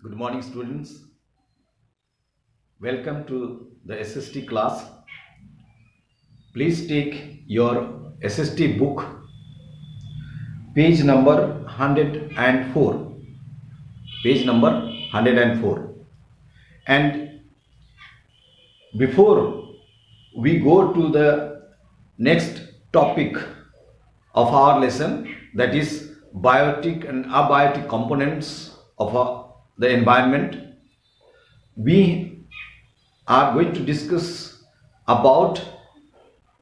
Good morning, students. Welcome to the SST class. Please take your SST book, page number 104. Page number 104. And before we go to the next topic of our lesson, that is biotic and abiotic components of the environment, we are going to discuss about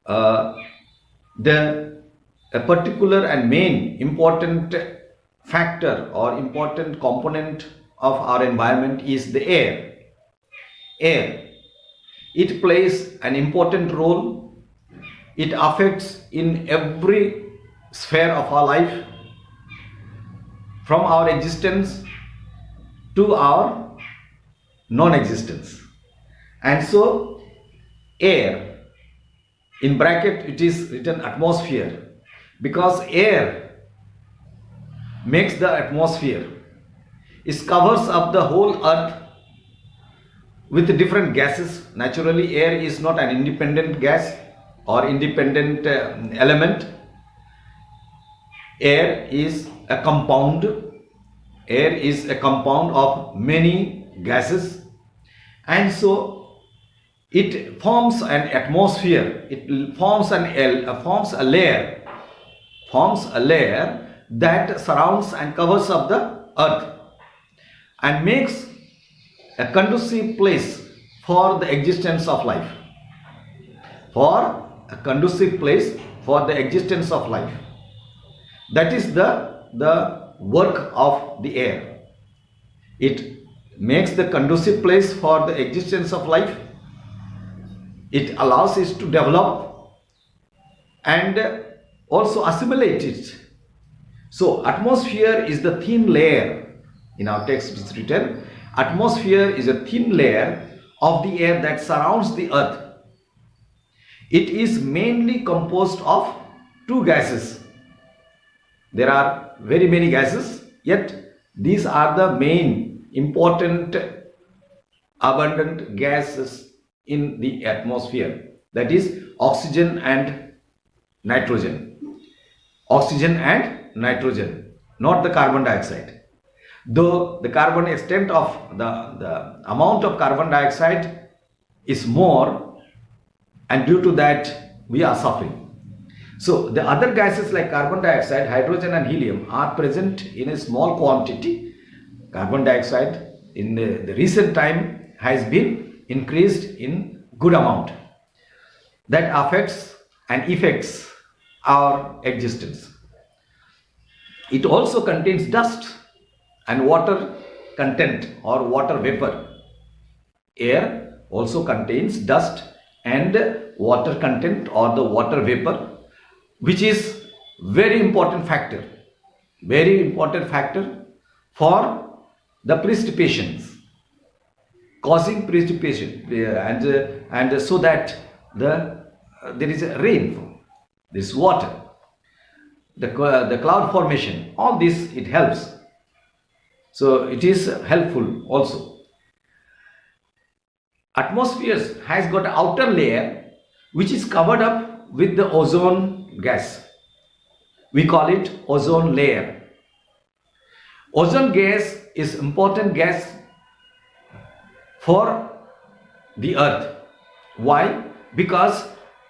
the a particular and main important factor or important component of our environment is the air. Air. It plays an important role. It affects in every sphere of our life, from our existence to our non-existence. And so air, in bracket it is written atmosphere, because air makes the atmosphere. It covers up the whole earth with different gases. Naturally, air is not an independent gas or independent element. Air is a compound. Air is a compound of many gases, and so it forms an atmosphere. It forms a layer that surrounds and covers up the earth and makes a conducive place for the existence of life. For a conducive place for the existence of life. That is the work of the air. It makes the conducive place for the existence of life. It allows it to develop and also assimilate it. So atmosphere is the thin layer. In our text it is written, atmosphere is a thin layer of the air that surrounds the earth. It is mainly composed of two gases. There are very many gases, yet these are the main important abundant gases in the atmosphere, that is oxygen and nitrogen. Oxygen and nitrogen, not the carbon dioxide. Though the carbon extent of the amount of carbon dioxide is more, and due to that we are suffering. So the other gases like carbon dioxide, hydrogen and helium are present in a small quantity. Carbon dioxide in the recent time has been increased in good amount. That affects and affects our existence. It also contains dust and water content or water vapor. Air also contains dust and water content or the water vapor, which is very important factor for the precipitations, causing precipitation, and so that there is a rainfall, this water, the cloud formation, all this it helps. So it is helpful also. Atmosphere has got an outer layer which is covered up with the ozone gas. We call it ozone layer. Ozone gas is important gas for the earth. Why? Because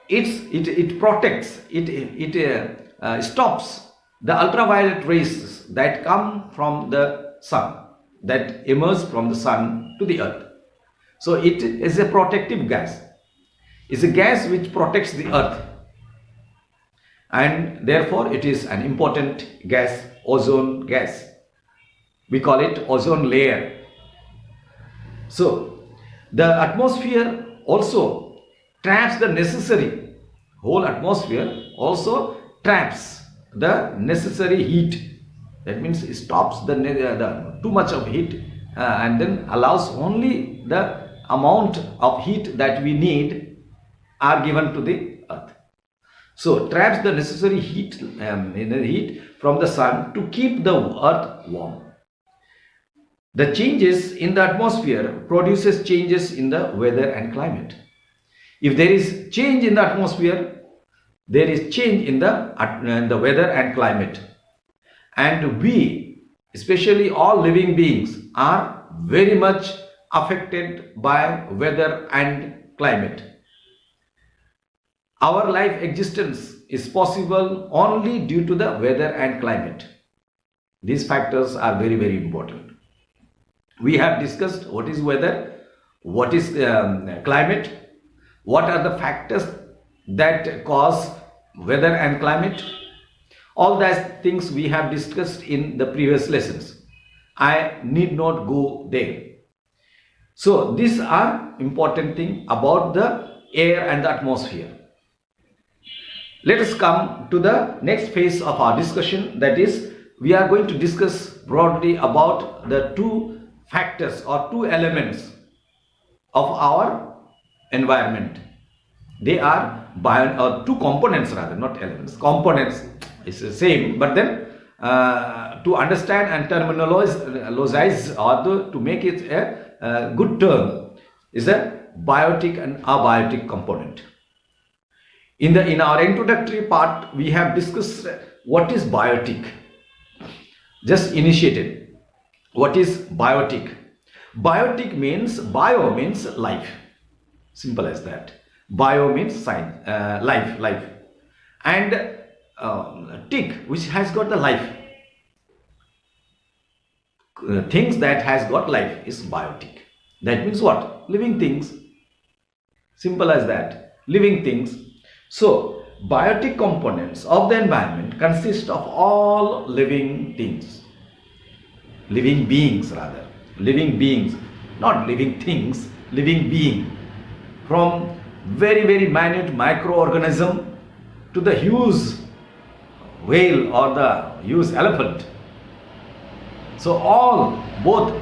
it protects, it stops the ultraviolet rays that come from the sun, that emerge from the sun to the earth. So it is a protective gas. It's a gas which protects the earth, and therefore it is an important gas, ozone gas. We call it ozone layer. So the atmosphere also traps the necessary, whole atmosphere also traps the necessary heat. That means it stops the too much of heat and then allows only the amount of heat that we need are given to the earth. So traps the necessary heat, heat from the sun to keep the earth warm. The changes in the atmosphere produces changes in the weather and climate. If there is change in the atmosphere, there is change in the weather and climate. And we, especially all living beings, are very much affected by weather and climate. Our life existence is possible only due to the weather and climate. These factors are very, very important. We have discussed what is weather, what is climate, what are the factors that cause weather and climate. All those things we have discussed in the previous lessons. I need not go there. So these are important things about the air and the atmosphere. Let us come to the next phase of our discussion, that is, we are going to discuss broadly about the two factors or two elements of our environment. They are two components rather, not elements. Components is the same, but then to understand and terminologize or to make it a good term is a biotic and abiotic component. In our introductory part, we have discussed what is biotic. Just initiated. What is biotic? Biotic means, bio means life. Simple as that. Bio means science, life. And tick, which has got the life. Things that has got life is biotic. That means what? Living things. Simple as that. Living things. So, biotic components of the environment consist of all living things. Living beings rather. Living beings. Not living things. Living being. From very, very minute microorganism to the huge whale or the huge elephant. So all, both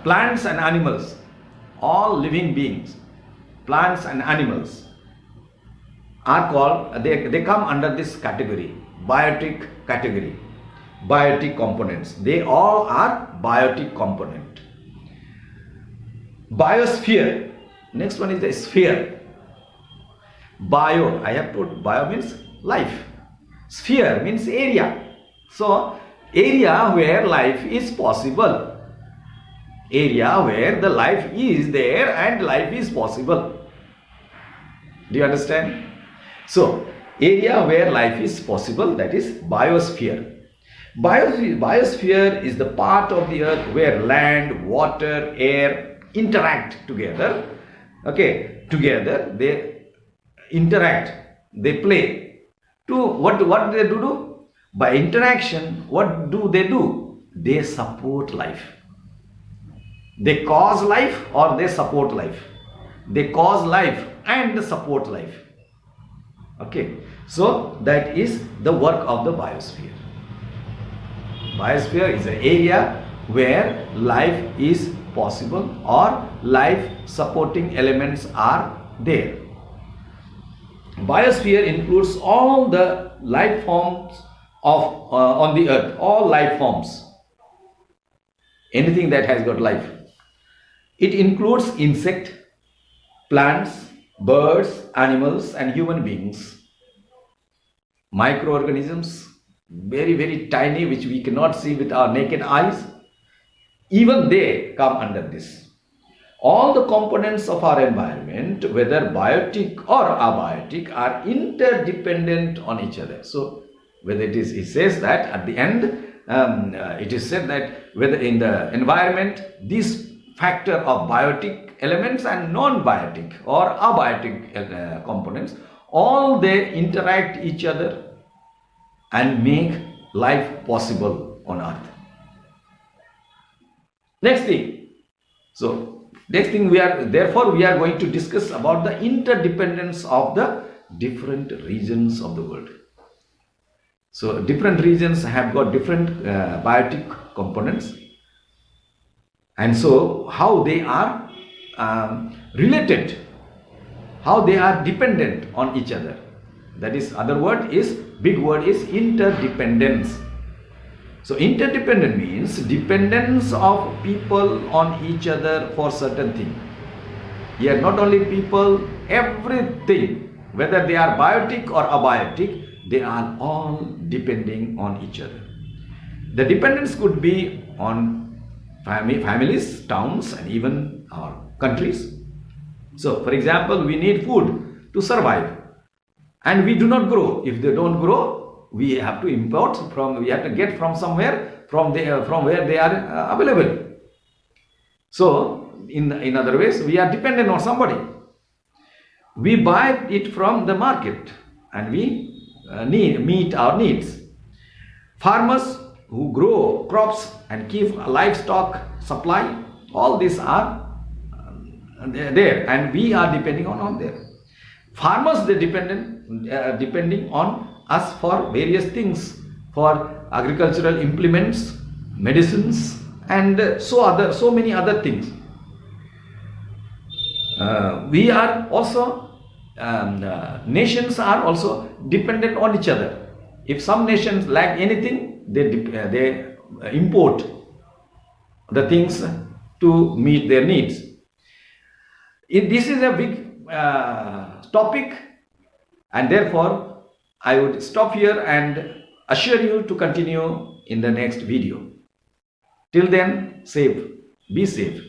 plants and animals, all living beings, plants and animals are called, they come under this category, biotic category, biotic components. They all are biotic component. Biosphere, next one is the sphere. Bio, I have told, bio means life. Sphere means area. So, area where life is possible. Area where the life is there and life is possible. Do you understand? So, area where life is possible, that is biosphere. Biosphere is the part of the earth where land, water, air interact together. Okay, together they interact, they play. To what do they do? By interaction, what do? They support life. They cause life or they support life. They cause life and they support life. Okay, so that is the work of the biosphere. Biosphere is an area where life is possible or life supporting elements are there. Biosphere includes all the life forms of on the earth, all life forms, anything that has got life. It includes insect, plants, birds, animals and human beings, microorganisms, very, very tiny, which we cannot see with our naked eyes. Even they come under this. All the components of our environment, whether biotic or abiotic, are interdependent on each other. So, whether it says that at the end, it is said that whether in the environment, this factor of biotic elements and non-biotic or abiotic components, all they interact each other and make life possible on earth. Next thing. So, next thing we are going to discuss about the interdependence of the different regions of the world. So, different regions have got different biotic components. And so, how they are related, how they are dependent on each other. That is, other word is, big word is interdependence. So interdependent means dependence of people on each other for certain thing. Here not only people, everything, whether they are biotic or abiotic, they are all depending on each other. The dependence could be on families, towns, and even our countries. So, for example, we need food to survive, and we do not grow. If they don't grow, we have to import from. We have to get from somewhere from where they are available. So, in other ways, we are dependent on somebody. We buy it from the market, and we meet our needs. Farmers who grow crops and keep livestock supply, all these are there, and we are depending on them. Farmers, they depending on us for various things, for agricultural implements, medicines, and so many other things. We are also nations are also dependent on each other. If some nations lack anything, they import the things to meet their needs. This is a big topic, and therefore I would stop here and assure you to continue in the next video. Till then, be safe.